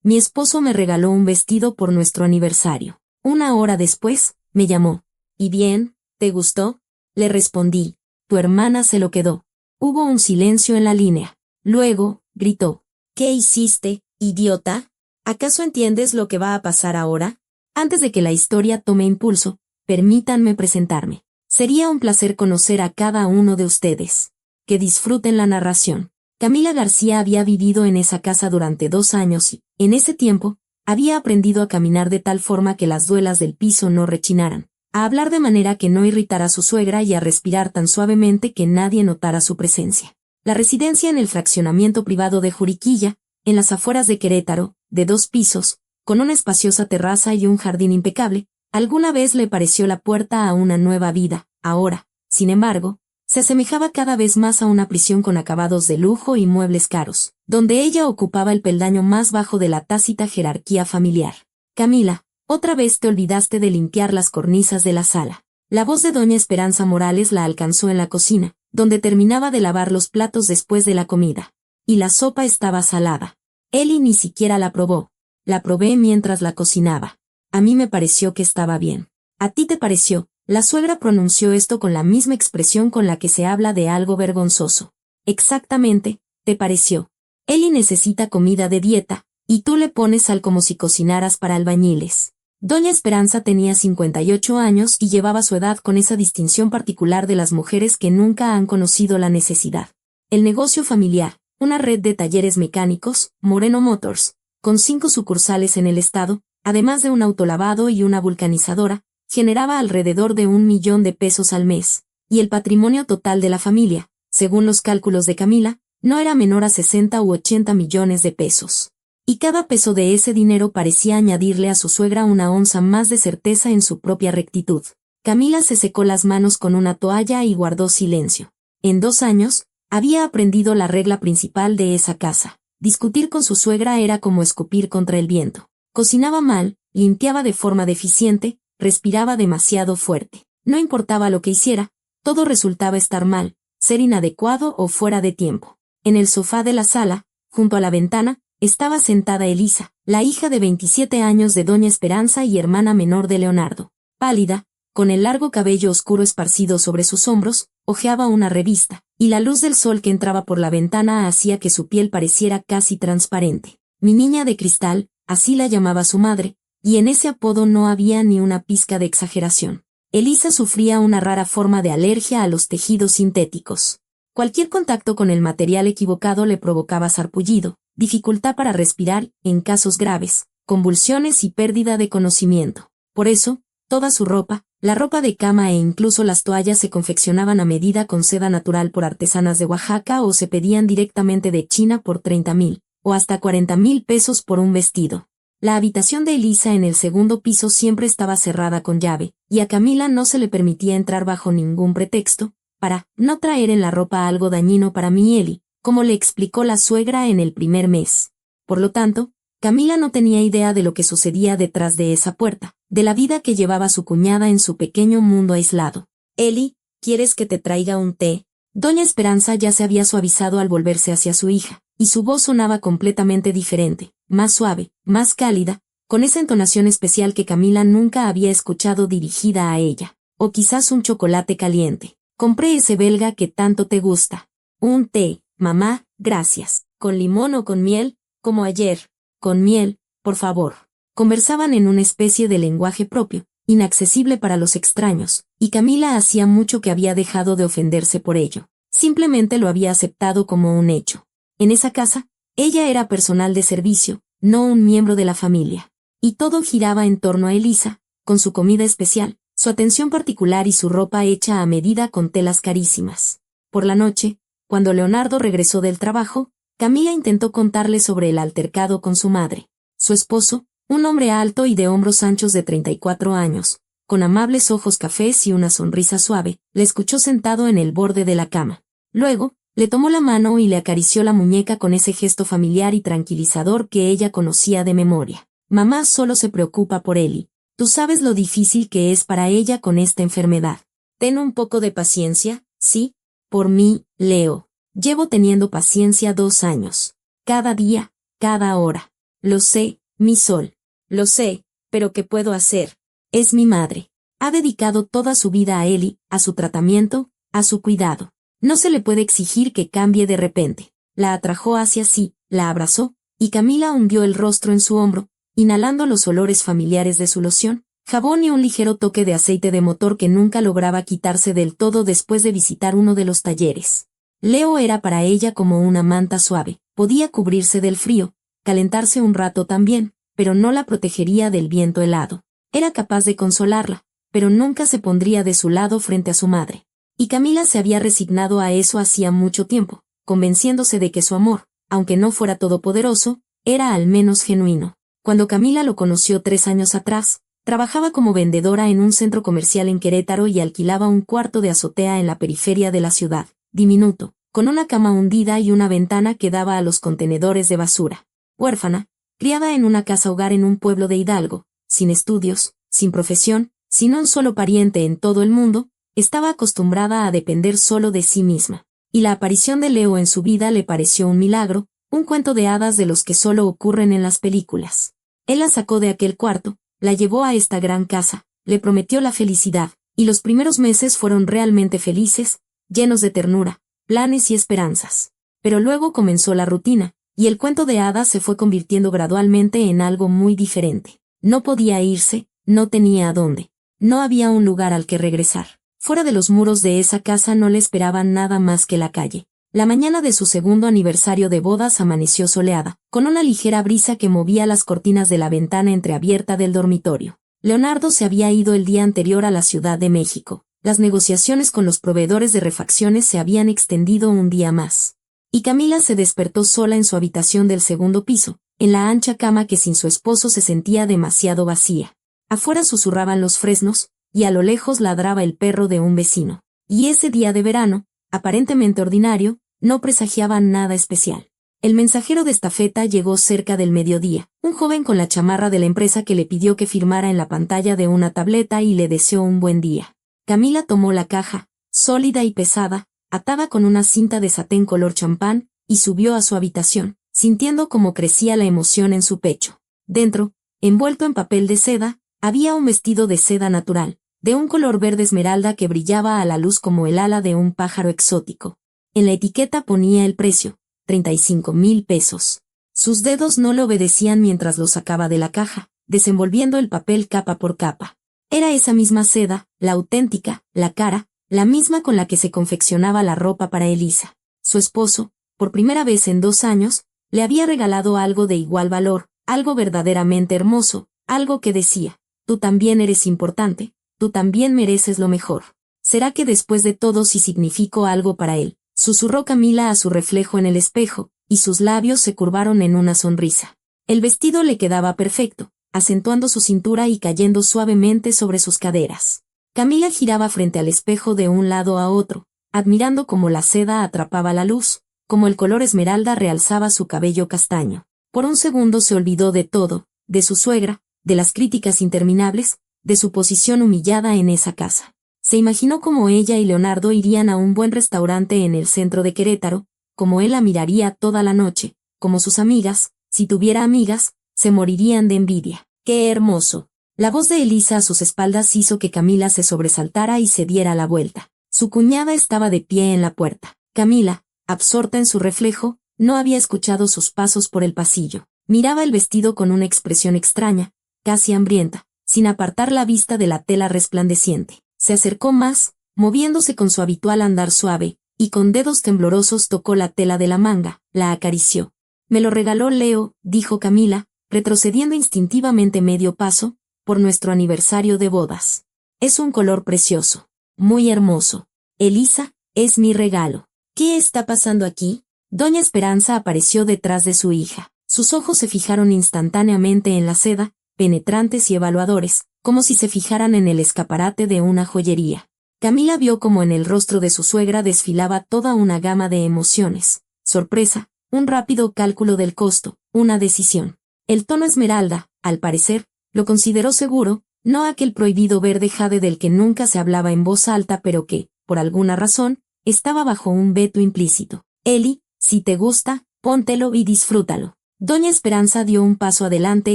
Mi esposo me regaló un vestido por nuestro aniversario. Una hora después, me llamó. ¿Y bien, te gustó? Le respondí. Tu hermana se lo quedó. Hubo un silencio en la línea. Luego, gritó. ¿Qué hiciste, idiota? ¿Acaso entiendes lo que va a pasar ahora? Antes de que la historia tome impulso, permítanme presentarme. Sería un placer conocer a cada uno de ustedes. Que disfruten la narración. Camila García había vivido en esa casa durante 2 años y, en ese tiempo, había aprendido a caminar de tal forma que las duelas del piso no rechinaran, a hablar de manera que no irritara a su suegra y a respirar tan suavemente que nadie notara su presencia. La residencia en el fraccionamiento privado de Juriquilla, en las afueras de Querétaro, de 2 pisos, con una espaciosa terraza y un jardín impecable, alguna vez le pareció la puerta a una nueva vida. Ahora, sin embargo, se asemejaba cada vez más a una prisión con acabados de lujo y muebles caros, donde ella ocupaba el peldaño más bajo de la tácita jerarquía familiar. Camila, otra vez te olvidaste de limpiar las cornisas de la sala. La voz de doña Esperanza Morales la alcanzó en la cocina, donde terminaba de lavar los platos después de la comida. Y la sopa estaba salada. Eli ni siquiera la probó. La probé mientras la cocinaba. A mí me pareció que estaba bien. ¿A ti te pareció? La suegra pronunció esto con la misma expresión con la que se habla de algo vergonzoso. Exactamente, te pareció. Eli necesita comida de dieta, y tú le pones sal como si cocinaras para albañiles. Doña Esperanza tenía 58 años y llevaba su edad con esa distinción particular de las mujeres que nunca han conocido la necesidad. El negocio familiar, una red de talleres mecánicos, Moreno Motors, con 5 sucursales en el estado, además de un autolavado y una vulcanizadora, generaba alrededor de 1 millón de pesos al mes, y el patrimonio total de la familia, según los cálculos de Camila, no era menor a 60 u 80 millones de pesos. Y cada peso de ese dinero parecía añadirle a su suegra una onza más de certeza en su propia rectitud. Camila se secó las manos con una toalla y guardó silencio. En 2 años, había aprendido la regla principal de esa casa. Discutir con su suegra era como escupir contra el viento. Cocinaba mal, limpiaba de forma deficiente, respiraba demasiado fuerte. No importaba lo que hiciera, todo resultaba estar mal, ser inadecuado o fuera de tiempo. En el sofá de la sala, junto a la ventana, estaba sentada Elisa, la hija de 27 años de doña Esperanza y hermana menor de Leonardo. Pálida, con el largo cabello oscuro esparcido sobre sus hombros, hojeaba una revista, y la luz del sol que entraba por la ventana hacía que su piel pareciera casi transparente. Mi niña de cristal, así la llamaba su madre, y en ese apodo no había ni una pizca de exageración. Elisa sufría una rara forma de alergia a los tejidos sintéticos. Cualquier contacto con el material equivocado le provocaba sarpullido, dificultad para respirar, en casos graves, convulsiones y pérdida de conocimiento. Por eso, toda su ropa, la ropa de cama e incluso las toallas se confeccionaban a medida con seda natural por artesanas de Oaxaca o se pedían directamente de China por 30,000, o hasta 40,000 pesos por un vestido. La habitación de Elisa en el segundo piso siempre estaba cerrada con llave, y a Camila no se le permitía entrar bajo ningún pretexto, para no traer en la ropa algo dañino para mi Eli, como le explicó la suegra en el primer mes. Por lo tanto, Camila no tenía idea de lo que sucedía detrás de esa puerta, de la vida que llevaba su cuñada en su pequeño mundo aislado. Eli, ¿quieres que te traiga un té? Doña Esperanza ya se había suavizado al volverse hacia su hija, y su voz sonaba completamente diferente, más suave, más cálida, con esa entonación especial que Camila nunca había escuchado dirigida a ella. O quizás un chocolate caliente. Compré ese belga que tanto te gusta. Un té, mamá, gracias. ¿Con limón o con miel? Como ayer. Con miel, por favor. Conversaban en una especie de lenguaje propio, inaccesible para los extraños, y Camila hacía mucho que había dejado de ofenderse por ello. Simplemente lo había aceptado como un hecho. En esa casa, ella era personal de servicio, no un miembro de la familia. Y todo giraba en torno a Elisa, con su comida especial, su atención particular y su ropa hecha a medida con telas carísimas. Por la noche, cuando Leonardo regresó del trabajo, Camila intentó contarle sobre el altercado con su madre. Su esposo, un hombre alto y de hombros anchos de 34 años, con amables ojos cafés y una sonrisa suave, le escuchó sentado en el borde de la cama. Luego, le tomó la mano y le acarició la muñeca con ese gesto familiar y tranquilizador que ella conocía de memoria. Mamá solo se preocupa por Eli. Tú sabes lo difícil que es para ella con esta enfermedad. Ten un poco de paciencia, ¿sí? Por mí, Leo. Llevo teniendo paciencia 2 años. Cada día, cada hora. Lo sé, mi sol. Lo sé, pero ¿qué puedo hacer? Es mi madre. Ha dedicado toda su vida a Ellie, a su tratamiento, a su cuidado. No se le puede exigir que cambie de repente. La atrajo hacia sí, la abrazó, y Camila hundió el rostro en su hombro, inhalando los olores familiares de su loción, jabón y un ligero toque de aceite de motor que nunca lograba quitarse del todo después de visitar uno de los talleres. Leo era para ella como una manta suave, podía cubrirse del frío, calentarse un rato también, pero no la protegería del viento helado. Era capaz de consolarla, pero nunca se pondría de su lado frente a su madre. Y Camila se había resignado a eso hacía mucho tiempo, convenciéndose de que su amor, aunque no fuera todopoderoso, era al menos genuino. Cuando Camila lo conoció 3 años atrás, trabajaba como vendedora en un centro comercial en Querétaro y alquilaba un cuarto de azotea en la periferia de la ciudad, diminuto, con una cama hundida y una ventana que daba a los contenedores de basura. Huérfana, criada en una casa hogar en un pueblo de Hidalgo, sin estudios, sin profesión, sin un solo pariente en todo el mundo, estaba acostumbrada a depender solo de sí misma. Y la aparición de Leo en su vida le pareció un milagro, un cuento de hadas de los que solo ocurren en las películas. Él la sacó de aquel cuarto, la llevó a esta gran casa, le prometió la felicidad, y los primeros meses fueron realmente felices, llenos de ternura, planes y esperanzas. Pero luego comenzó la rutina, y el cuento de hadas se fue convirtiendo gradualmente en algo muy diferente. No podía irse, no tenía a dónde. No había un lugar al que regresar. Fuera de los muros de esa casa no le esperaban nada más que la calle. La mañana de su segundo aniversario de bodas amaneció soleada, con una ligera brisa que movía las cortinas de la ventana entreabierta del dormitorio. Leonardo se había ido el día anterior a la Ciudad de México. Las negociaciones con los proveedores de refacciones se habían extendido un día más. Y Camila se despertó sola en su habitación del segundo piso, en la ancha cama que sin su esposo se sentía demasiado vacía. Afuera susurraban los fresnos, y a lo lejos ladraba el perro de un vecino. Y ese día de verano, aparentemente ordinario, no presagiaba nada especial. El mensajero de estafeta llegó cerca del mediodía, un joven con la chamarra de la empresa que le pidió que firmara en la pantalla de una tableta y le deseó un buen día. Camila tomó la caja, sólida y pesada, atada con una cinta de satén color champán, y subió a su habitación, sintiendo cómo crecía la emoción en su pecho. Dentro, envuelto en papel de seda, había un vestido de seda natural, de un color verde esmeralda que brillaba a la luz como el ala de un pájaro exótico. En la etiqueta ponía el precio, 35,000 pesos. Sus dedos no le obedecían mientras lo sacaba de la caja, desenvolviendo el papel capa por capa. Era esa misma seda, la auténtica, la cara, la misma con la que se confeccionaba la ropa para Elisa. Su esposo, por primera vez en 2 años, le había regalado algo de igual valor, algo verdaderamente hermoso, algo que decía: tú también eres importante, tú también mereces lo mejor. ¿Será que después de todo sí significo algo para él? Susurró Camila a su reflejo en el espejo, y sus labios se curvaron en una sonrisa. El vestido le quedaba perfecto, acentuando su cintura y cayendo suavemente sobre sus caderas. Camila giraba frente al espejo de un lado a otro, admirando cómo la seda atrapaba la luz, cómo el color esmeralda realzaba su cabello castaño. Por un segundo se olvidó de todo, de su suegra, de las críticas interminables, de su posición humillada en esa casa. Se imaginó cómo ella y Leonardo irían a un buen restaurante en el centro de Querétaro, cómo él la miraría toda la noche, como sus amigas, si tuviera amigas, se morirían de envidia. ¡Qué hermoso! La voz de Elisa a sus espaldas hizo que Camila se sobresaltara y se diera la vuelta. Su cuñada estaba de pie en la puerta. Camila, absorta en su reflejo, no había escuchado sus pasos por el pasillo. Miraba el vestido con una expresión extraña, casi hambrienta, sin apartar la vista de la tela resplandeciente. Se acercó más, moviéndose con su habitual andar suave, y con dedos temblorosos tocó la tela de la manga, la acarició. Me lo regaló Leo, dijo Camila, retrocediendo instintivamente medio paso, por nuestro aniversario de bodas. Es un color precioso, muy hermoso. Elisa, es mi regalo. ¿Qué está pasando aquí? Doña Esperanza apareció detrás de su hija. Sus ojos se fijaron instantáneamente en la seda, penetrantes y evaluadores, como si se fijaran en el escaparate de una joyería. Camila vio como en el rostro de su suegra desfilaba toda una gama de emociones: sorpresa, un rápido cálculo del costo, una decisión. El tono esmeralda, al parecer, lo consideró seguro, no aquel prohibido verde jade del que nunca se hablaba en voz alta pero que, por alguna razón, estaba bajo un veto implícito. Eli, si te gusta, póntelo y disfrútalo. Doña Esperanza dio un paso adelante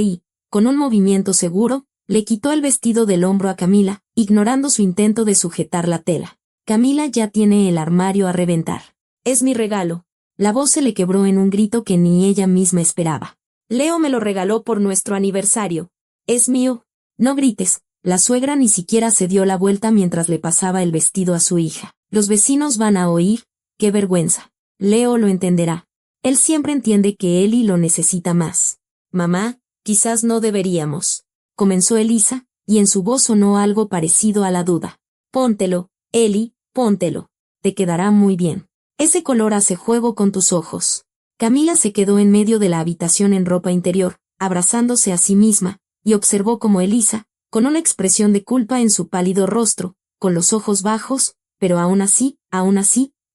y, con un movimiento seguro, le quitó el vestido del hombro a Camila, ignorando su intento de sujetar la tela. Camila ya tiene el armario a reventar. Es mi regalo. La voz se le quebró en un grito que ni ella misma esperaba. Leo me lo regaló por nuestro aniversario. Es mío. No grites. La suegra ni siquiera se dio la vuelta mientras le pasaba el vestido a su hija. Los vecinos van a oír. ¡Qué vergüenza! Leo lo entenderá. Él siempre entiende que Eli lo necesita más. Mamá, quizás no deberíamos. Comenzó Elisa, y en su voz sonó algo parecido a la duda. Póntelo, Eli, póntelo. Te quedará muy bien. Ese color hace juego con tus ojos. Camila se quedó en medio de la habitación en ropa interior, abrazándose a sí misma, y observó cómo Elisa, con una expresión de culpa en su pálido rostro, con los ojos bajos, pero aún así,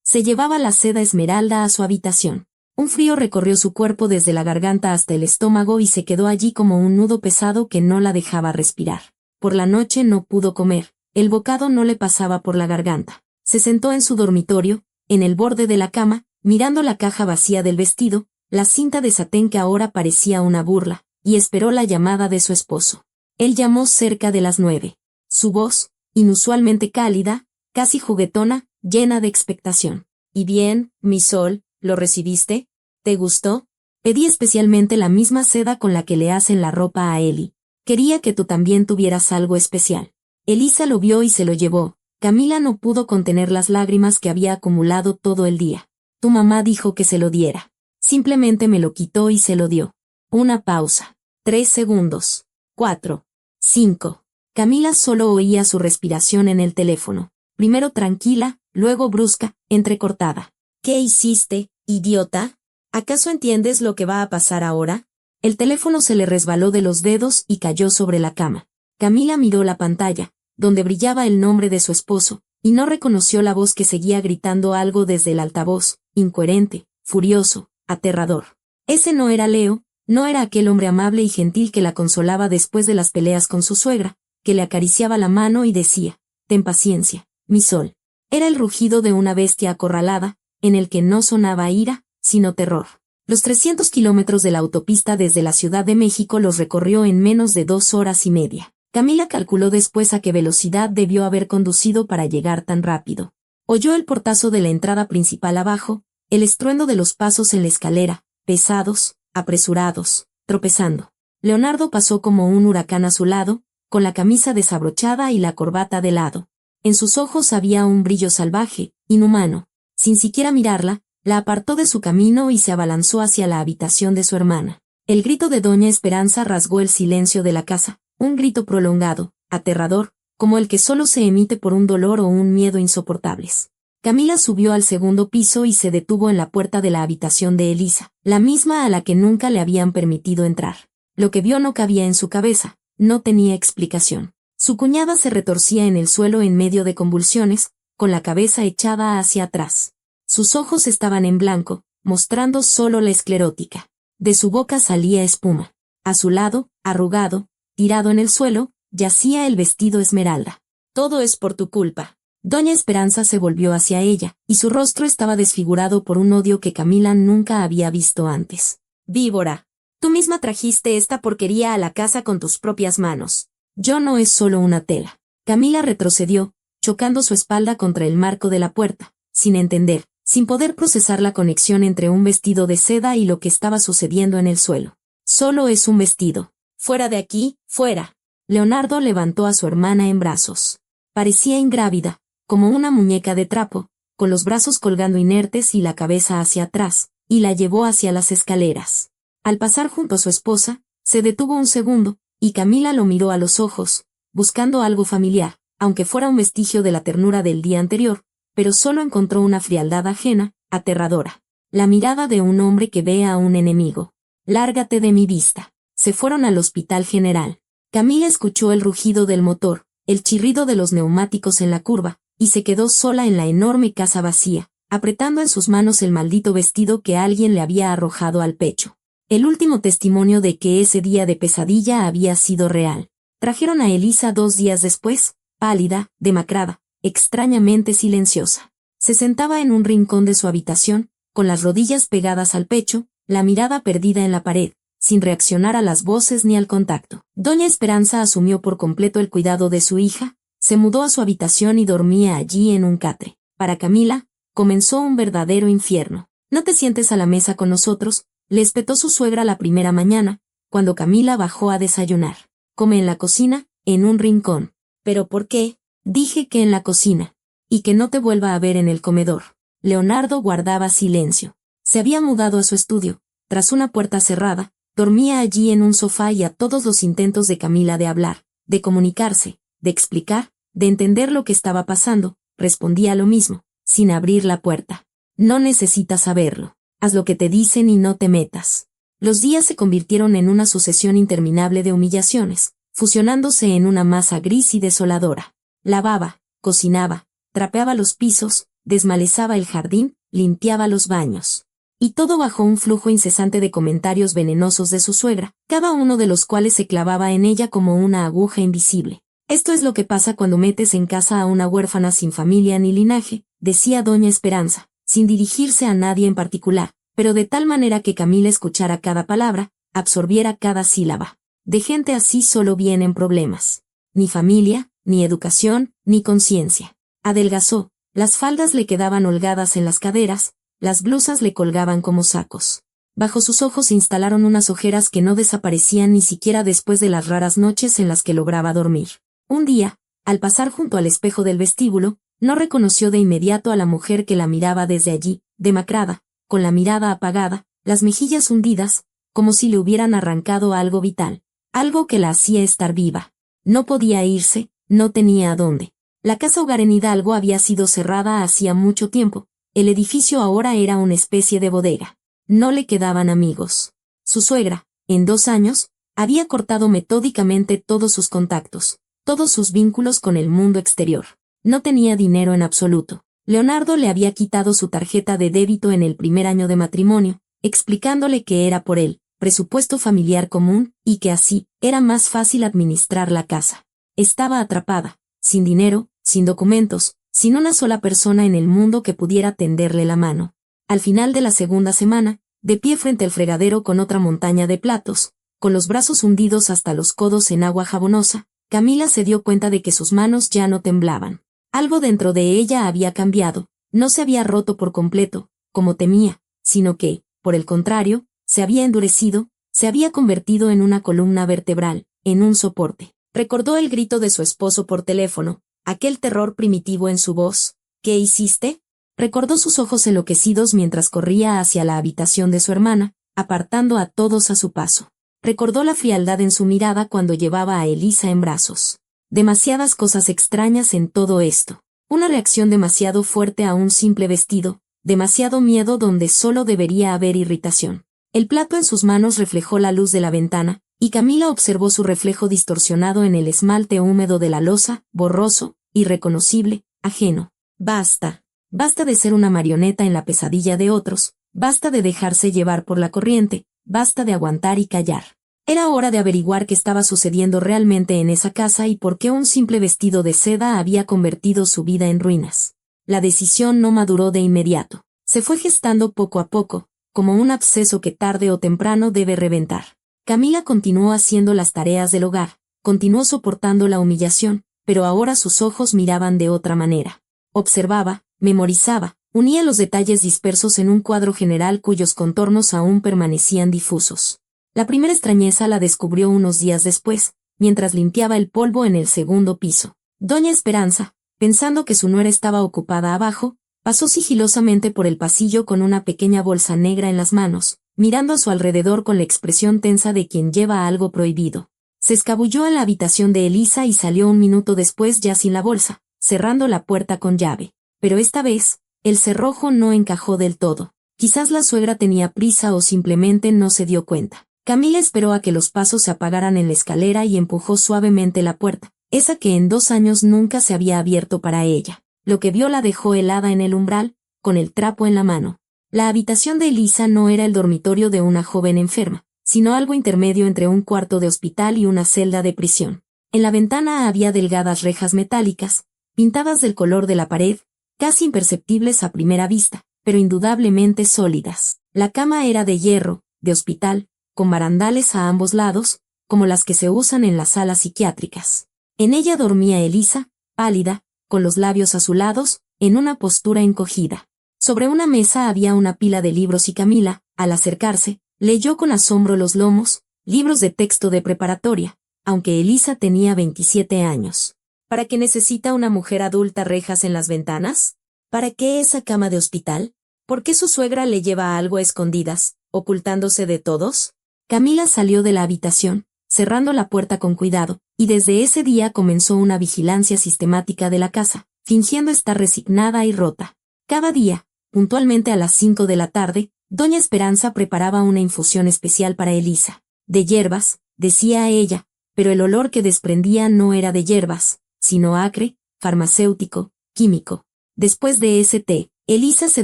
se llevaba la seda esmeralda a su habitación. Un frío recorrió su cuerpo desde la garganta hasta el estómago y se quedó allí como un nudo pesado que no la dejaba respirar. Por la noche no pudo comer, el bocado no le pasaba por la garganta. Se sentó en su dormitorio, en el borde de la cama, mirando la caja vacía del vestido, la cinta de satén que ahora parecía una burla, y esperó la llamada de su esposo. Él llamó cerca de las 9. Su voz, inusualmente cálida, casi juguetona, llena de expectación. «¿Y bien, mi sol, lo recibiste? ¿Te gustó? Pedí especialmente la misma seda con la que le hacen la ropa a Eli. Quería que tú también tuvieras algo especial». Elisa lo vio y se lo llevó. Camila no pudo contener las lágrimas que había acumulado todo el día. Tu mamá dijo que se lo diera. Simplemente me lo quitó y se lo dio. Una pausa. 3 segundos. 4. 5. Camila solo oía su respiración en el teléfono. Primero tranquila, luego brusca, entrecortada. ¿Qué hiciste, idiota? ¿Acaso entiendes lo que va a pasar ahora? El teléfono se le resbaló de los dedos y cayó sobre la cama. Camila miró la pantalla, donde brillaba el nombre de su esposo, y no reconoció la voz que seguía gritando algo desde el altavoz, incoherente, furioso, aterrador. Ese no era Leo, no era aquel hombre amable y gentil que la consolaba después de las peleas con su suegra, que le acariciaba la mano y decía, «Ten paciencia, mi sol». Era el rugido de una bestia acorralada, en el que no sonaba ira, sino terror. Los 300 kilómetros de la autopista desde la Ciudad de México los recorrió en menos de 2 horas y media. Camila calculó después a qué velocidad debió haber conducido para llegar tan rápido. Oyó el portazo de la entrada principal abajo, el estruendo de los pasos en la escalera, pesados, apresurados, tropezando. Leonardo pasó como un huracán a su lado, con la camisa desabrochada y la corbata de lado. En sus ojos había un brillo salvaje, inhumano. Sin siquiera mirarla, la apartó de su camino y se abalanzó hacia la habitación de su hermana. El grito de Doña Esperanza rasgó el silencio de la casa, un grito prolongado, aterrador, como el que solo se emite por un dolor o un miedo insoportables. Camila subió al segundo piso y se detuvo en la puerta de la habitación de Elisa, la misma a la que nunca le habían permitido entrar. Lo que vio no cabía en su cabeza, no tenía explicación. Su cuñada se retorcía en el suelo en medio de convulsiones, con la cabeza echada hacia atrás. Sus ojos estaban en blanco, mostrando solo la esclerótica. De su boca salía espuma. A su lado, arrugado, tirado en el suelo, yacía el vestido esmeralda. Todo es por tu culpa. Doña Esperanza se volvió hacia ella, y su rostro estaba desfigurado por un odio que Camila nunca había visto antes. Víbora, tú misma trajiste esta porquería a la casa con tus propias manos. Yo no es solo una tela. Camila retrocedió, chocando su espalda contra el marco de la puerta, sin entender, sin poder procesar la conexión entre un vestido de seda y lo que estaba sucediendo en el suelo. Solo es un vestido. Fuera de aquí, fuera. Leonardo levantó a su hermana en brazos. Parecía ingrávida, como una muñeca de trapo, con los brazos colgando inertes y la cabeza hacia atrás, y la llevó hacia las escaleras. Al pasar junto a su esposa, se detuvo un segundo, y Camila lo miró a los ojos, buscando algo familiar, aunque fuera un vestigio de la ternura del día anterior, pero solo encontró una frialdad ajena, aterradora. La mirada de un hombre que ve a un enemigo. Lárgate de mi vista. Se fueron al Hospital General. Camila escuchó el rugido del motor, el chirrido de los neumáticos en la curva, y se quedó sola en la enorme casa vacía, apretando en sus manos el maldito vestido que alguien le había arrojado al pecho. El último testimonio de que ese día de pesadilla había sido real. Trajeron a Elisa 2 días después, pálida, demacrada, extrañamente silenciosa. Se sentaba en un rincón de su habitación, con las rodillas pegadas al pecho, la mirada perdida en la pared, sin reaccionar a las voces ni al contacto. Doña Esperanza asumió por completo el cuidado de su hija, se mudó a su habitación y dormía allí en un catre. Para Camila, comenzó un verdadero infierno. «No te sientes a la mesa con nosotros», le espetó su suegra la primera mañana, cuando Camila bajó a desayunar. «Come en la cocina, en un rincón». «¿Pero por qué?». «Dije que en la cocina. Y que no te vuelva a ver en el comedor». Leonardo guardaba silencio. Se había mudado a su estudio, tras una puerta cerrada, dormía allí en un sofá y a todos los intentos de Camila de hablar, de comunicarse, de explicar, de entender lo que estaba pasando, respondía lo mismo, sin abrir la puerta. «No necesitas saberlo. Haz lo que te dicen y no te metas». Los días se convirtieron en una sucesión interminable de humillaciones, fusionándose en una masa gris y desoladora. Lavaba, cocinaba, trapeaba los pisos, desmalezaba el jardín, limpiaba los baños. Y todo bajo un flujo incesante de comentarios venenosos de su suegra, cada uno de los cuales se clavaba en ella como una aguja invisible. «Esto es lo que pasa cuando metes en casa a una huérfana sin familia ni linaje», decía doña Esperanza, sin dirigirse a nadie en particular, pero de tal manera que Camila escuchara cada palabra, absorbiera cada sílaba. «De gente así solo vienen problemas. Ni familia, ni educación, ni conciencia». Adelgazó, las faldas le quedaban holgadas en las caderas, las blusas le colgaban como sacos. Bajo sus ojos se instalaron unas ojeras que no desaparecían ni siquiera después de las raras noches en las que lograba dormir. Un día, al pasar junto al espejo del vestíbulo, no reconoció de inmediato a la mujer que la miraba desde allí, demacrada, con la mirada apagada, las mejillas hundidas, como si le hubieran arrancado algo vital, algo que la hacía estar viva. No podía irse, no tenía a dónde. La casa hogar en Hidalgo había sido cerrada hacía mucho tiempo, el edificio ahora era una especie de bodega. No le quedaban amigos. Su suegra, en 2 años, había cortado metódicamente todos sus contactos, todos sus vínculos con el mundo exterior. No tenía dinero en absoluto. Leonardo le había quitado su tarjeta de débito en el primer año de matrimonio, explicándole que era por él, presupuesto familiar común, y que así, era más fácil administrar la casa. Estaba atrapada, sin dinero, sin documentos, sin una sola persona en el mundo que pudiera tenderle la mano. Al final de la segunda semana, de pie frente al fregadero con otra montaña de platos, con los brazos hundidos hasta los codos en agua jabonosa, Camila se dio cuenta de que sus manos ya no temblaban. Algo dentro de ella había cambiado, no se había roto por completo, como temía, sino que, por el contrario, se había endurecido, se había convertido en una columna vertebral, en un soporte. Recordó el grito de su esposo por teléfono, aquel terror primitivo en su voz. «¿Qué hiciste?». Recordó sus ojos enloquecidos mientras corría hacia la habitación de su hermana, apartando a todos a su paso. Recordó la frialdad en su mirada cuando llevaba a Elisa en brazos. Demasiadas cosas extrañas en todo esto. Una reacción demasiado fuerte a un simple vestido, demasiado miedo donde solo debería haber irritación. El plato en sus manos reflejó la luz de la ventana, y Camila observó su reflejo distorsionado en el esmalte húmedo de la loza, borroso, irreconocible, ajeno. Basta. Basta de ser una marioneta en la pesadilla de otros, basta de dejarse llevar por la corriente, basta de aguantar y callar. Era hora de averiguar qué estaba sucediendo realmente en esa casa y por qué un simple vestido de seda había convertido su vida en ruinas. La decisión no maduró de inmediato. Se fue gestando poco a poco, como un absceso que tarde o temprano debe reventar. Camila continuó haciendo las tareas del hogar, continuó soportando la humillación, pero ahora sus ojos miraban de otra manera. Observaba, memorizaba, unía los detalles dispersos en un cuadro general cuyos contornos aún permanecían difusos. La primera extrañeza la descubrió unos días después, mientras limpiaba el polvo en el segundo piso. Doña Esperanza, pensando que su nuera estaba ocupada abajo, pasó sigilosamente por el pasillo con una pequeña bolsa negra en las manos, mirando a su alrededor con la expresión tensa de quien lleva algo prohibido. Se escabulló en la habitación de Elisa y salió un minuto después ya sin la bolsa, cerrando la puerta con llave. Pero esta vez, el cerrojo no encajó del todo. Quizás la suegra tenía prisa o simplemente no se dio cuenta. Camila esperó a que los pasos se apagaran en la escalera y empujó suavemente la puerta, esa que en 2 años nunca se había abierto para ella. Lo que vio la dejó helada en el umbral, con el trapo en la mano. La habitación de Elisa no era el dormitorio de una joven enferma, sino algo intermedio entre un cuarto de hospital y una celda de prisión. En la ventana había delgadas rejas metálicas, pintadas del color de la pared, casi imperceptibles a primera vista, pero indudablemente sólidas. La cama era de hierro, de hospital, con barandales a ambos lados, como las que se usan en las salas psiquiátricas. En ella dormía Elisa, pálida, con los labios azulados, en una postura encogida. Sobre una mesa había una pila de libros y Camila, al acercarse, leyó con asombro los lomos, libros de texto de preparatoria, aunque Elisa tenía 27 años. ¿Para qué necesita una mujer adulta rejas en las ventanas? ¿Para qué esa cama de hospital? ¿Por qué su suegra le lleva algo a escondidas, ocultándose de todos? Camila salió de la habitación, cerrando la puerta con cuidado, y desde ese día comenzó una vigilancia sistemática de la casa, fingiendo estar resignada y rota. Cada día, puntualmente a las 5 de la tarde, doña Esperanza preparaba una infusión especial para Elisa. De hierbas, decía ella, pero el olor que desprendía no era de hierbas, sino acre, farmacéutico, químico. Después de ese té, Elisa se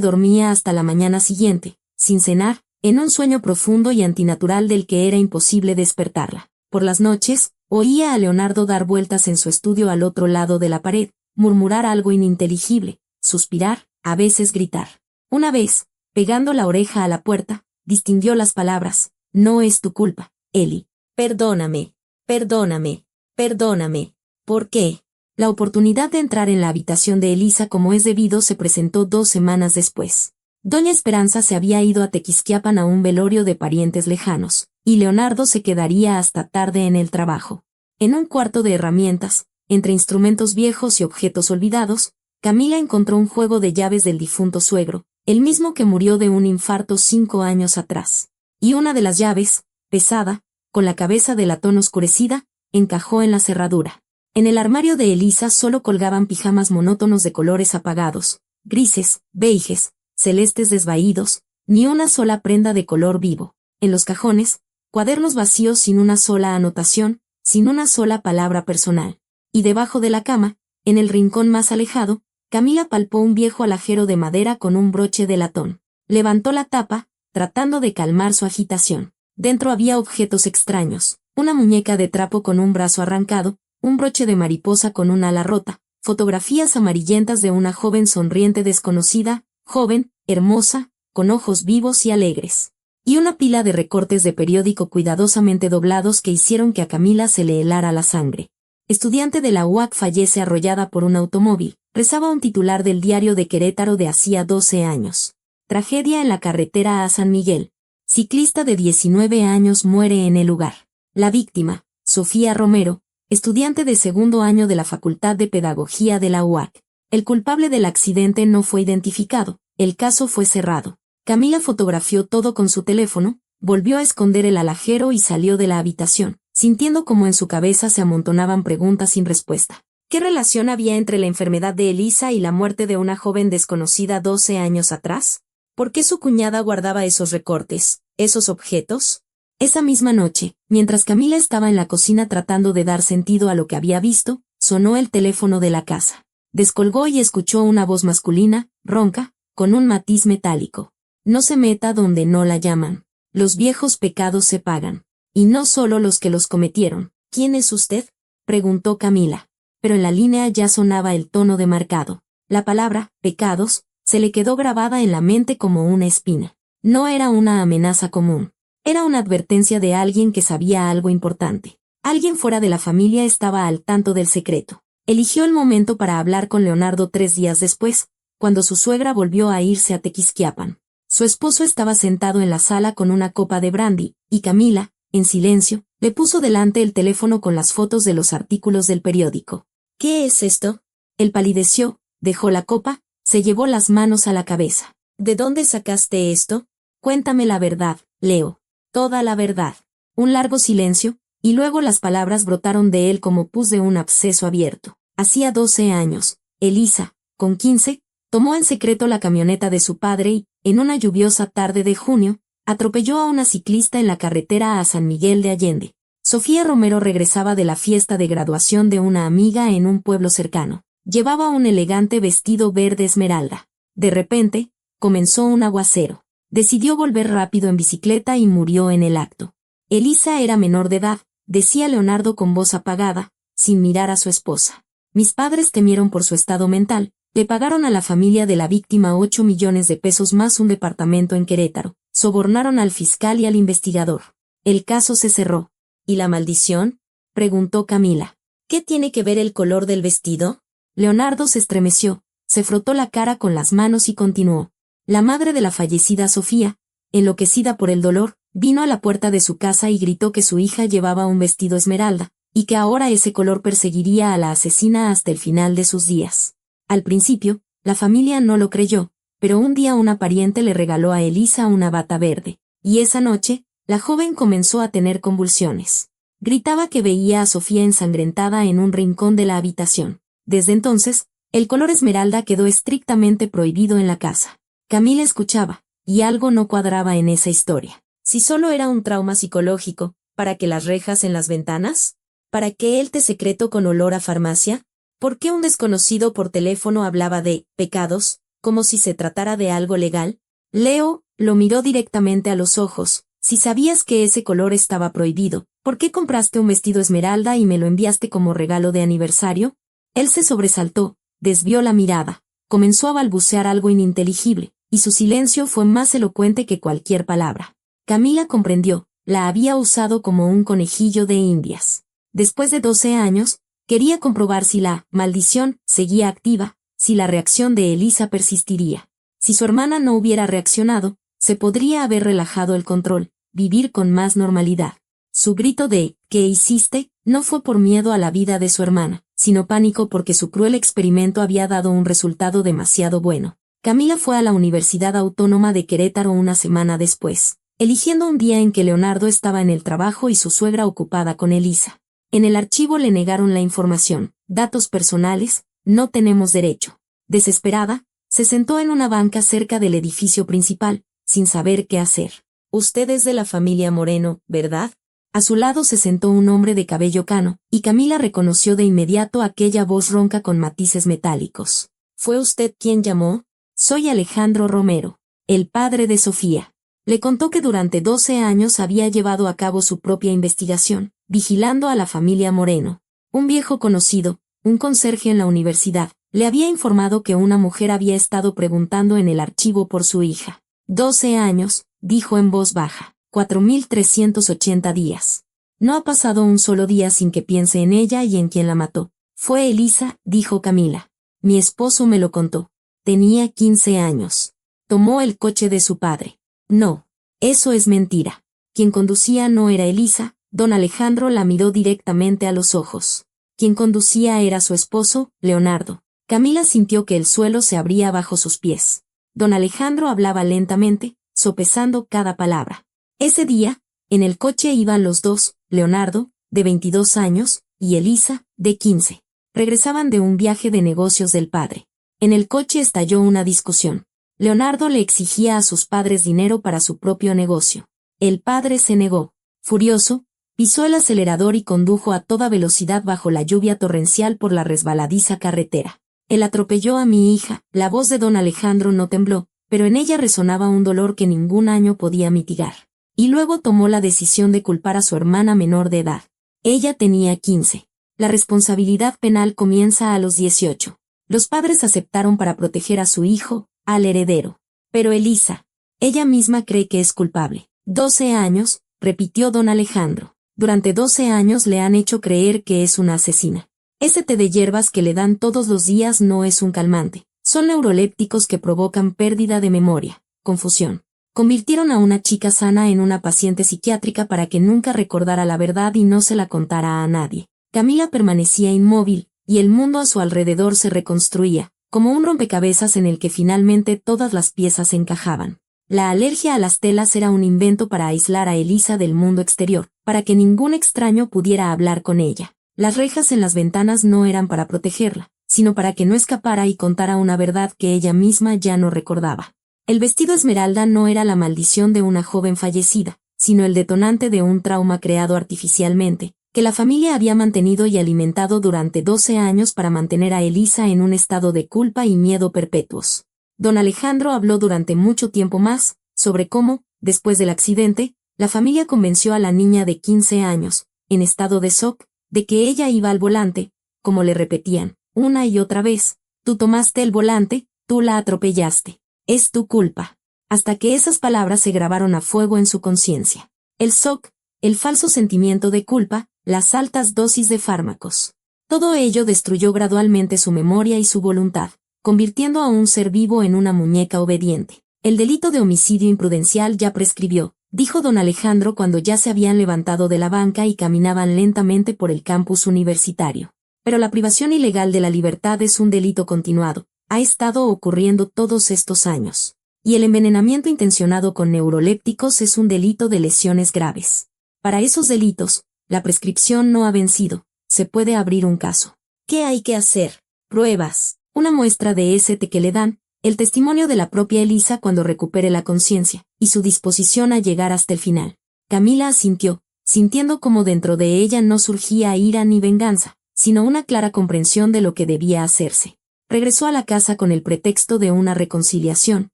dormía hasta la mañana siguiente, sin cenar, en un sueño profundo y antinatural del que era imposible despertarla. Por las noches, oía a Leonardo dar vueltas en su estudio al otro lado de la pared, murmurar algo ininteligible, suspirar, a veces gritar. Una vez, pegando la oreja a la puerta, distinguió las palabras: «No es tu culpa, Eli. Perdóname, perdóname, perdóname». ¿Por qué? La oportunidad de entrar en la habitación de Elisa como es debido se presentó 2 semanas después. Doña Esperanza se había ido a Tequisquiapan a un velorio de parientes lejanos, y Leonardo se quedaría hasta tarde en el trabajo. En un cuarto de herramientas, entre instrumentos viejos y objetos olvidados, Camila encontró un juego de llaves del difunto suegro, el mismo que murió de un infarto 5 años atrás. Y una de las llaves, pesada, con la cabeza de latón oscurecida, encajó en la cerradura. En el armario de Elisa solo colgaban pijamas monótonos de colores apagados, grises, beiges, celestes desvaídos, ni una sola prenda de color vivo. En los cajones, cuadernos vacíos sin una sola anotación, sin una sola palabra personal. Y debajo de la cama, en el rincón más alejado, Camila palpó un viejo alajero de madera con un broche de latón. Levantó la tapa, tratando de calmar su agitación. Dentro había objetos extraños, una muñeca de trapo con un brazo arrancado, un broche de mariposa con un ala rota, fotografías amarillentas de una joven sonriente desconocida, joven, hermosa, con ojos vivos y alegres. Y una pila de recortes de periódico cuidadosamente doblados que hicieron que a Camila se le helara la sangre. Estudiante de la UAC fallece arrollada por un automóvil, rezaba un titular del diario de Querétaro de hacía 12 años. Tragedia en la carretera a San Miguel. Ciclista de 19 años muere en el lugar. La víctima, Sofía Romero, estudiante de segundo año de la Facultad de Pedagogía de la UAC. El culpable del accidente no fue identificado, el caso fue cerrado. Camila fotografió todo con su teléfono, volvió a esconder el alajero y salió de la habitación, sintiendo como en su cabeza se amontonaban preguntas sin respuesta. ¿Qué relación había entre la enfermedad de Elisa y la muerte de una joven desconocida 12 años atrás? ¿Por qué su cuñada guardaba esos recortes, esos objetos? Esa misma noche, mientras Camila estaba en la cocina tratando de dar sentido a lo que había visto, sonó el teléfono de la casa. Descolgó y escuchó una voz masculina, ronca, con un matiz metálico. No se meta donde no la llaman. Los viejos pecados se pagan. Y no solo los que los cometieron. ¿Quién es usted?, preguntó Camila. Pero en la línea ya sonaba el tono demarcado. La palabra, pecados, se le quedó grabada en la mente como una espina. No era una amenaza común. Era una advertencia de alguien que sabía algo importante. Alguien fuera de la familia estaba al tanto del secreto. Eligió el momento para hablar con Leonardo 3 días después, cuando su suegra volvió a irse a Tequisquiapan. Su esposo estaba sentado en la sala con una copa de brandy, y Camila, en silencio, le puso delante el teléfono con las fotos de los artículos del periódico. ¿Qué es esto? Él palideció, dejó la copa, se llevó las manos a la cabeza. ¿De dónde sacaste esto? Cuéntame la verdad, Leo. Toda la verdad. Un largo silencio, y luego las palabras brotaron de él como pus de un absceso abierto. Hacía 12 años, Elisa, con 15, tomó en secreto la camioneta de su padre y, en una lluviosa tarde de junio, atropelló a una ciclista en la carretera a San Miguel de Allende. Sofía Romero regresaba de la fiesta de graduación de una amiga en un pueblo cercano. Llevaba un elegante vestido verde esmeralda. De repente, comenzó un aguacero. Decidió volver rápido en bicicleta y murió en el acto. Elisa era menor de edad, decía Leonardo con voz apagada, sin mirar a su esposa. Mis padres temieron por su estado mental, le pagaron a la familia de la víctima 8 millones de pesos más un departamento en Querétaro, Sobornaron al fiscal y al investigador. El caso se cerró. ¿Y la maldición?, preguntó Camila. ¿Qué tiene que ver el color del vestido? Leonardo se estremeció, se frotó la cara con las manos y continuó. La madre de la fallecida Sofía, enloquecida por el dolor, vino a la puerta de su casa y gritó que su hija llevaba un vestido esmeralda, y que ahora ese color perseguiría a la asesina hasta el final de sus días. Al principio, la familia no lo creyó, pero un día una pariente le regaló a Elisa una bata verde, y esa noche, la joven comenzó a tener convulsiones. Gritaba que veía a Sofía ensangrentada en un rincón de la habitación. Desde entonces, el color esmeralda quedó estrictamente prohibido en la casa. Camila escuchaba, y algo no cuadraba en esa historia. Si solo era un trauma psicológico, ¿para qué las rejas en las ventanas? ¿Para qué el té secreto con olor a farmacia? ¿Por qué un desconocido por teléfono hablaba de pecados, como si se tratara de algo legal? Leo lo miró directamente a los ojos. Si sabías que ese color estaba prohibido, ¿por qué compraste un vestido esmeralda y me lo enviaste como regalo de aniversario? Él se sobresaltó, desvió la mirada, comenzó a balbucear algo ininteligible, y su silencio fue más elocuente que cualquier palabra. Camila comprendió, la había usado como un conejillo de indias. Después de 12 años, quería comprobar si la maldición seguía activa, si la reacción de Elisa persistiría. Si su hermana no hubiera reaccionado, se podría haber relajado el control, vivir con más normalidad. Su grito de «¿qué hiciste?», no fue por miedo a la vida de su hermana, sino pánico porque su cruel experimento había dado un resultado demasiado bueno. Camila fue a la Universidad Autónoma de Querétaro una semana después, eligiendo un día en que Leonardo estaba en el trabajo y su suegra ocupada con Elisa. En el archivo le negaron la información, datos personales, no tenemos derecho. Desesperada, se sentó en una banca cerca del edificio principal, sin saber qué hacer. Usted es de la familia Moreno, ¿verdad? A su lado se sentó un hombre de cabello cano, y Camila reconoció de inmediato aquella voz ronca con matices metálicos. ¿Fue usted quien llamó? Soy Alejandro Romero, el padre de Sofía. Le contó que durante 12 años había llevado a cabo su propia investigación, vigilando a la familia Moreno. Un viejo conocido, un conserje en la universidad, le había informado que una mujer había estado preguntando en el archivo por su hija. 12 años, dijo en voz baja. 4.380 días. No ha pasado un solo día sin que piense en ella y en quien la mató. Fue Elisa, dijo Camila. Mi esposo me lo contó. Tenía 15 años. Tomó el coche de su padre. No, eso es mentira. Quien conducía no era Elisa. Don Alejandro la miró directamente a los ojos. Quien conducía era su esposo, Leonardo. Camila sintió que el suelo se abría bajo sus pies. Don Alejandro hablaba lentamente, sopesando cada palabra. Ese día, en el coche iban los dos, Leonardo, de 22 años, y Elisa, de 15. Regresaban de un viaje de negocios del padre. En el coche estalló una discusión. Leonardo le exigía a sus padres dinero para su propio negocio. El padre se negó. Furioso, pisó el acelerador y condujo a toda velocidad bajo la lluvia torrencial por la resbaladiza carretera. Él atropelló a mi hija. La voz de don Alejandro no tembló, pero en ella resonaba un dolor que ningún año podía mitigar. Y luego tomó la decisión de culpar a su hermana menor de edad. Ella tenía 15. La responsabilidad penal comienza a los 18. Los padres aceptaron para proteger a su hijo, al heredero. Pero Elisa, ella misma cree que es culpable. 12 años, repitió don Alejandro. Durante 12 años le han hecho creer que es una asesina. Ese té de hierbas que le dan todos los días no es un calmante. Son neurolépticos que provocan pérdida de memoria, confusión. Convirtieron a una chica sana en una paciente psiquiátrica para que nunca recordara la verdad y no se la contara a nadie. Camila permanecía inmóvil, y el mundo a su alrededor se reconstruía, como un rompecabezas en el que finalmente todas las piezas encajaban. La alergia a las telas era un invento para aislar a Elisa del mundo exterior, para que ningún extraño pudiera hablar con ella. Las rejas en las ventanas no eran para protegerla, sino para que no escapara y contara una verdad que ella misma ya no recordaba. El vestido esmeralda no era la maldición de una joven fallecida, sino el detonante de un trauma creado artificialmente, que la familia había mantenido y alimentado durante 12 años para mantener a Elisa en un estado de culpa y miedo perpetuos. Don Alejandro habló durante mucho tiempo más, sobre cómo, después del accidente, la familia convenció a la niña de 15 años, en estado de shock, de que ella iba al volante, como le repetían, una y otra vez, tú tomaste el volante, tú la atropellaste. Es tu culpa. hasta que esas palabras se grabaron a fuego en su conciencia. El shock, el falso sentimiento de culpa, las altas dosis de fármacos. Todo ello destruyó gradualmente su memoria y su voluntad, convirtiendo a un ser vivo en una muñeca obediente. El delito de homicidio imprudencial ya prescribió, dijo don Alejandro cuando ya se habían levantado de la banca y caminaban lentamente por el campus universitario. Pero la privación ilegal de la libertad es un delito continuado, ha estado ocurriendo todos estos años. Y el envenenamiento intencionado con neurolépticos es un delito de lesiones graves. Para esos delitos, la prescripción no ha vencido, se puede abrir un caso. ¿Qué hay que hacer? Pruebas. Una muestra de ST que le dan, el testimonio de la propia Elisa cuando recupere la conciencia, y su disposición a llegar hasta el final. Camila asintió, sintiendo como dentro de ella no surgía ira ni venganza, sino una clara comprensión de lo que debía hacerse. Regresó a la casa con el pretexto de una reconciliación,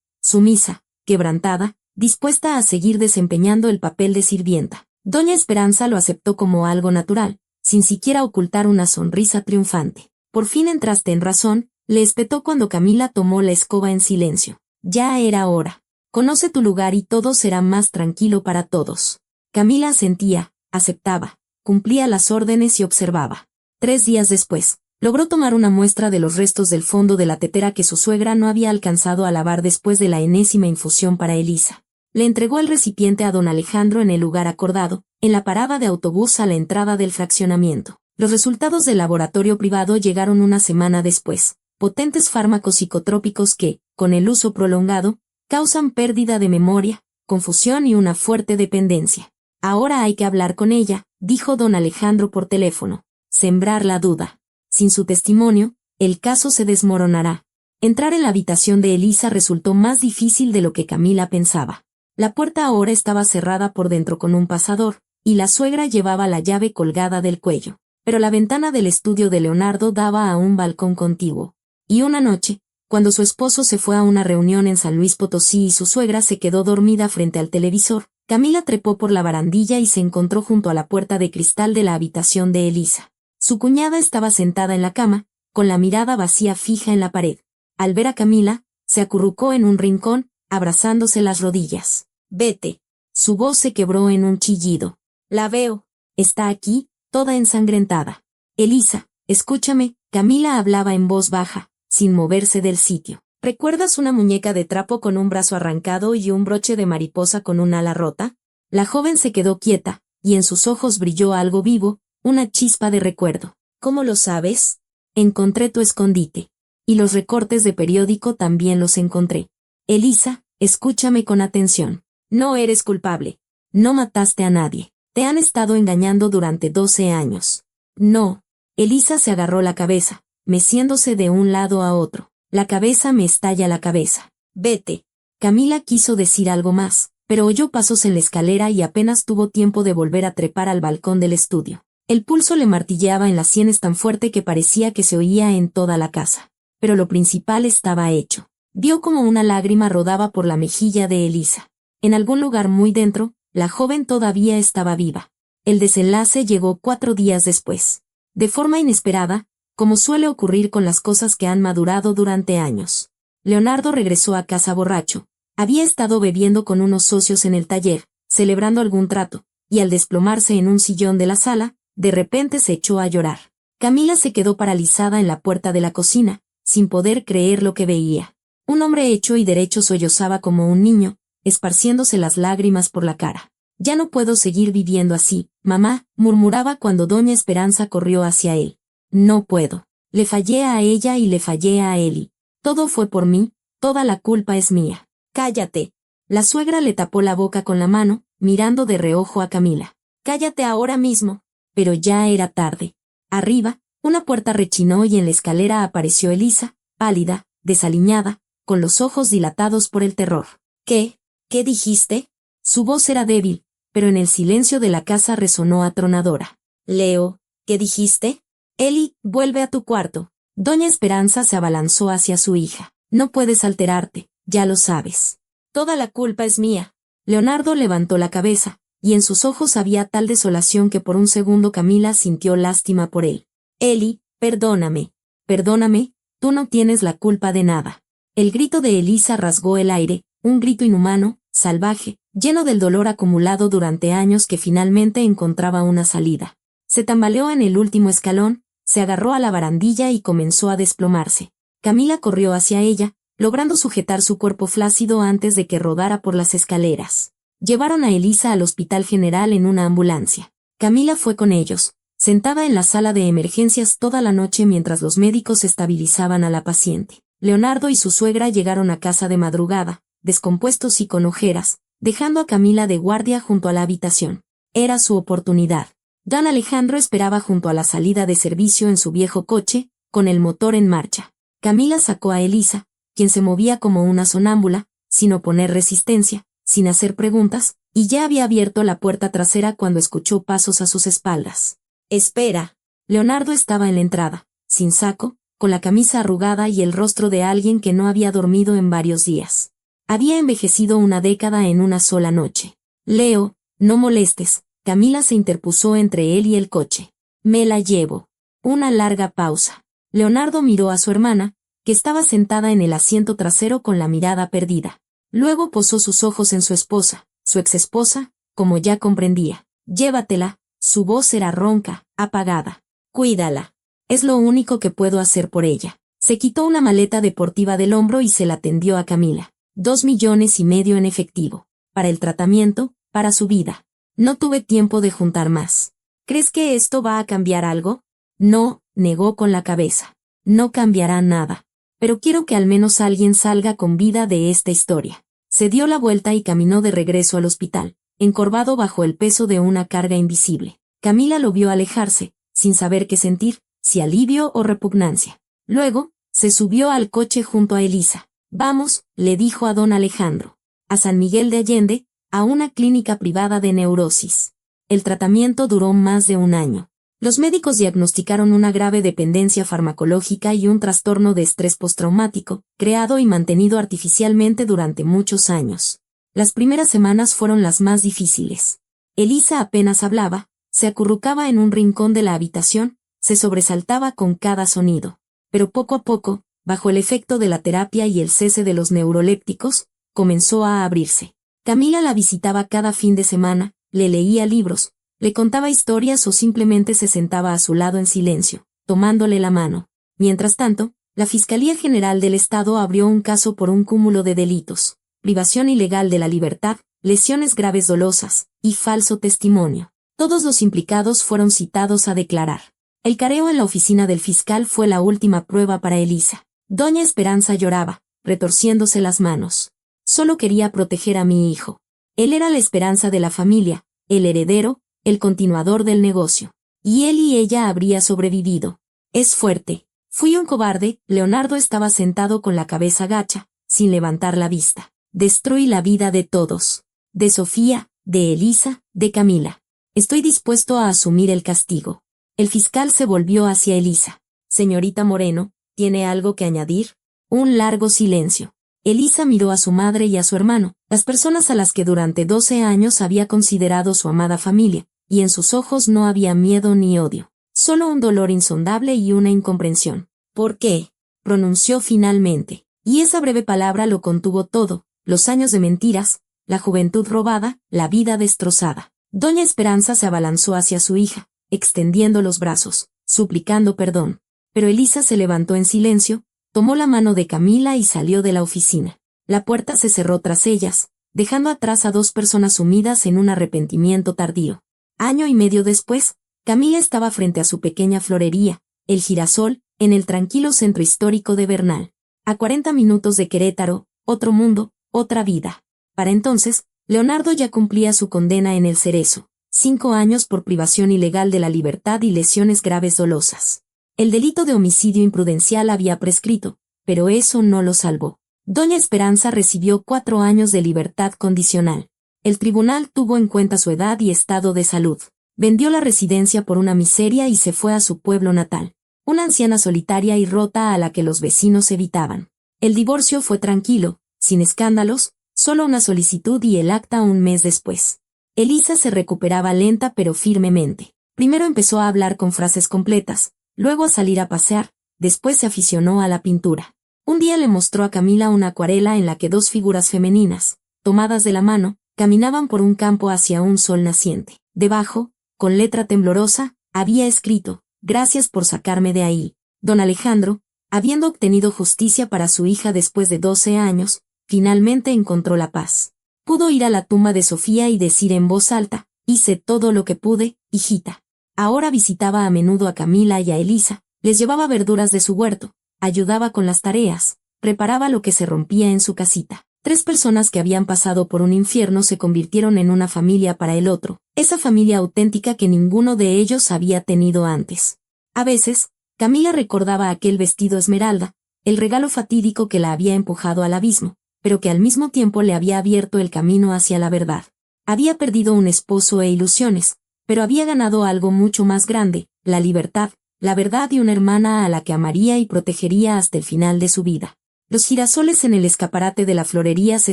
sumisa, quebrantada, dispuesta a seguir desempeñando el papel de sirvienta. Doña Esperanza lo aceptó como algo natural, sin siquiera ocultar una sonrisa triunfante. Por fin entraste en razón, le espetó cuando Camila tomó la escoba en silencio. Ya era hora. Conoce tu lugar y todo será más tranquilo para todos. Camila asentía, aceptaba, cumplía las órdenes y observaba. 3 días después, logró tomar una muestra de los restos del fondo de la tetera que su suegra no había alcanzado a lavar después de la enésima infusión para Elisa. Le entregó el recipiente a don Alejandro en el lugar acordado, en la parada de autobús a la entrada del fraccionamiento. Los resultados del laboratorio privado llegaron una semana después. Potentes fármacos psicotrópicos que, con el uso prolongado, causan pérdida de memoria, confusión y una fuerte dependencia. Ahora hay que hablar con ella, dijo don Alejandro por teléfono. Sembrar la duda. Sin su testimonio, el caso se desmoronará. Entrar en la habitación de Elisa resultó más difícil de lo que Camila pensaba. La puerta ahora estaba cerrada por dentro con un pasador, y la suegra llevaba la llave colgada del cuello. Pero la ventana del estudio de Leonardo daba a un balcón contiguo. Y una noche, cuando su esposo se fue a una reunión en San Luis Potosí y su suegra se quedó dormida frente al televisor, Camila trepó por la barandilla y se encontró junto a la puerta de cristal de la habitación de Elisa. Su cuñada estaba sentada en la cama, con la mirada vacía fija en la pared. Al ver a Camila, se acurrucó en un rincón, abrazándose las rodillas. Vete. Su voz se quebró en un chillido. La veo. Está aquí, toda ensangrentada. Elisa, escúchame. Camila hablaba en voz baja, sin moverse del sitio. ¿Recuerdas una muñeca de trapo con un brazo arrancado y un broche de mariposa con un ala rota? La joven se quedó quieta, y en sus ojos brilló algo vivo, una chispa de recuerdo. ¿Cómo lo sabes? Encontré tu escondite. Y los recortes de periódico también los encontré. Elisa, escúchame con atención. No eres culpable. No mataste a nadie. Te han estado engañando durante 12 años. No. Elisa se agarró la cabeza, meciéndose de un lado a otro. La cabeza me estalla la cabeza. Vete. Camila quiso decir algo más, pero oyó pasos en la escalera y apenas tuvo tiempo de volver a trepar al balcón del estudio. El pulso le martilleaba en las sienes tan fuerte que parecía que se oía en toda la casa. Pero lo principal estaba hecho. Vio como una lágrima rodaba por la mejilla de Elisa. En algún lugar muy dentro, la joven todavía estaba viva. El desenlace llegó 4 días después. De forma inesperada, como suele ocurrir con las cosas que han madurado durante años. Leonardo regresó a casa borracho. Había estado bebiendo con unos socios en el taller, celebrando algún trato, y al desplomarse en un sillón de la sala, de repente se echó a llorar. Camila se quedó paralizada en la puerta de la cocina, sin poder creer lo que veía. Un hombre hecho y derecho sollozaba como un niño, esparciéndose las lágrimas por la cara. Ya no puedo seguir viviendo así, mamá, murmuraba cuando doña Esperanza corrió hacia él. No puedo. Le fallé a ella y le fallé a Eli. Todo fue por mí, toda la culpa es mía. Cállate. La suegra le tapó la boca con la mano, mirando de reojo a Camila. Cállate ahora mismo. Pero ya era tarde. Arriba, una puerta rechinó y en la escalera apareció Elisa, pálida, desaliñada, con los ojos dilatados por el terror. ¿Qué? ¿Qué dijiste? Su voz era débil, pero en el silencio de la casa resonó atronadora. Leo, ¿qué dijiste? Eli, vuelve a tu cuarto. Doña Esperanza se abalanzó hacia su hija. No puedes alterarte, ya lo sabes. Toda la culpa es mía. Leonardo levantó la cabeza, y en sus ojos había tal desolación que por un segundo Camila sintió lástima por él. Eli, perdóname. Perdóname, tú no tienes la culpa de nada. El grito de Elisa rasgó el aire, un grito inhumano, salvaje, lleno del dolor acumulado durante años que finalmente encontraba una salida. Se tambaleó en el último escalón, se agarró a la barandilla y comenzó a desplomarse. Camila corrió hacia ella, logrando sujetar su cuerpo flácido antes de que rodara por las escaleras. Llevaron a Elisa al Hospital General en una ambulancia. Camila fue con ellos, sentada en la sala de emergencias toda la noche mientras los médicos estabilizaban a la paciente. Leonardo y su suegra llegaron a casa de madrugada, descompuestos y con ojeras, dejando a Camila de guardia junto a la habitación. Era su oportunidad. Don Alejandro esperaba junto a la salida de servicio en su viejo coche, con el motor en marcha. Camila sacó a Elisa, quien se movía como una sonámbula, sin oponer resistencia, sin hacer preguntas, y ya había abierto la puerta trasera cuando escuchó pasos a sus espaldas. «Espera». Leonardo estaba en la entrada, sin saco, con la camisa arrugada y el rostro de alguien que no había dormido en varios días. Había envejecido una década en una sola noche. «Leo, no molestes». Camila se interpuso entre él y el coche. «Me la llevo». Una larga pausa. Leonardo miró a su hermana, que estaba sentada en el asiento trasero con la mirada perdida. Luego posó sus ojos en su esposa, su exesposa, como ya comprendía. «Llévatela». Su voz era ronca, apagada. «Cuídala. Es lo único que puedo hacer por ella». Se quitó una maleta deportiva del hombro y se la tendió a Camila. 2,5 millones en efectivo. Para el tratamiento, para su vida. No tuve tiempo de juntar más. ¿Crees que esto va a cambiar algo? No, negó con la cabeza. No cambiará nada. Pero quiero que al menos alguien salga con vida de esta historia. Se dio la vuelta y caminó de regreso al hospital, encorvado bajo el peso de una carga invisible. Camila lo vio alejarse, sin saber qué sentir, si alivio o repugnancia. Luego, se subió al coche junto a Elisa. «Vamos», le dijo a don Alejandro. «A San Miguel de Allende, a una clínica privada de neurosis». El tratamiento duró más de un año. Los médicos diagnosticaron una grave dependencia farmacológica y un trastorno de estrés postraumático, creado y mantenido artificialmente durante muchos años. Las primeras semanas fueron las más difíciles. Elisa apenas hablaba, se acurrucaba en un rincón de la habitación, se sobresaltaba con cada sonido. Pero poco a poco, bajo el efecto de la terapia y el cese de los neurolépticos, comenzó a abrirse. Camila la visitaba cada fin de semana, le leía libros, le contaba historias o simplemente se sentaba a su lado en silencio, tomándole la mano. Mientras tanto, la Fiscalía General del Estado abrió un caso por un cúmulo de delitos: privación ilegal de la libertad, lesiones graves dolosas y falso testimonio. Todos los implicados fueron citados a declarar. El careo en la oficina del fiscal fue la última prueba para Elisa. Doña Esperanza lloraba, retorciéndose las manos. «Solo quería proteger a mi hijo. Él era la esperanza de la familia, el heredero, el continuador del negocio. Y él y ella habría sobrevivido. Es fuerte. Fui un cobarde». Leonardo estaba sentado con la cabeza gacha, sin levantar la vista. «Destruí la vida de todos. De Sofía, de Elisa, de Camila. Estoy dispuesto a asumir el castigo». El fiscal se volvió hacia Elisa. «Señorita Moreno, ¿tiene algo que añadir?». Un largo silencio. Elisa miró a su madre y a su hermano, las personas a las que durante 12 años había considerado su amada familia, y en sus ojos no había miedo ni odio, solo un dolor insondable y una incomprensión. «¿Por qué?», pronunció finalmente. Y esa breve palabra lo contuvo todo: los años de mentiras, la juventud robada, la vida destrozada. Doña Esperanza se abalanzó hacia su hija, extendiendo los brazos, suplicando perdón. Pero Elisa se levantó en silencio, tomó la mano de Camila y salió de la oficina. La puerta se cerró tras ellas, dejando atrás a 2 personas sumidas en un arrepentimiento tardío. Año y medio después, Camila estaba frente a su pequeña florería, El Girasol, en el tranquilo centro histórico de Bernal. A 40 minutos de Querétaro, otro mundo, otra vida. Para entonces, Leonardo ya cumplía su condena en El Cerezo: 5 años por privación ilegal de la libertad y lesiones graves dolosas. El delito de homicidio imprudencial había prescrito, pero eso no lo salvó. Doña Esperanza recibió 4 años de libertad condicional. El tribunal tuvo en cuenta su edad y estado de salud. Vendió la residencia por una miseria y se fue a su pueblo natal, una anciana solitaria y rota a la que los vecinos evitaban. El divorcio fue tranquilo, sin escándalos, solo una solicitud y el acta un mes después. Elisa se recuperaba lenta pero firmemente. Primero empezó a hablar con frases completas, luego a salir a pasear, después se aficionó a la pintura. Un día le mostró a Camila una acuarela en la que dos figuras femeninas, tomadas de la mano, caminaban por un campo hacia un sol naciente. Debajo, con letra temblorosa, había escrito: «Gracias por sacarme de ahí». Don Alejandro, habiendo obtenido justicia para su hija después de 12 años, finalmente encontró la paz. Pudo ir a la tumba de Sofía y decir en voz alta: «Hice todo lo que pude, hijita». Ahora visitaba a menudo a Camila y a Elisa, les llevaba verduras de su huerto, ayudaba con las tareas, preparaba lo que se rompía en su casita. 3 personas que habían pasado por un infierno se convirtieron en una familia para el otro, esa familia auténtica que ninguno de ellos había tenido antes. A veces, Camila recordaba aquel vestido esmeralda, el regalo fatídico que la había empujado al abismo, pero que al mismo tiempo le había abierto el camino hacia la verdad. Había perdido un esposo e ilusiones, pero había ganado algo mucho más grande, la libertad, la verdad y una hermana a la que amaría y protegería hasta el final de su vida. Los girasoles en el escaparate de la florería se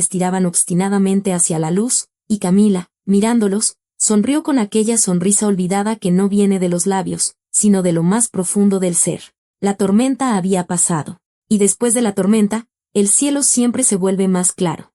estiraban obstinadamente hacia la luz, y Camila, mirándolos, sonrió con aquella sonrisa olvidada que no viene de los labios, sino de lo más profundo del ser. La tormenta había pasado. Y después de la tormenta, el cielo siempre se vuelve más claro.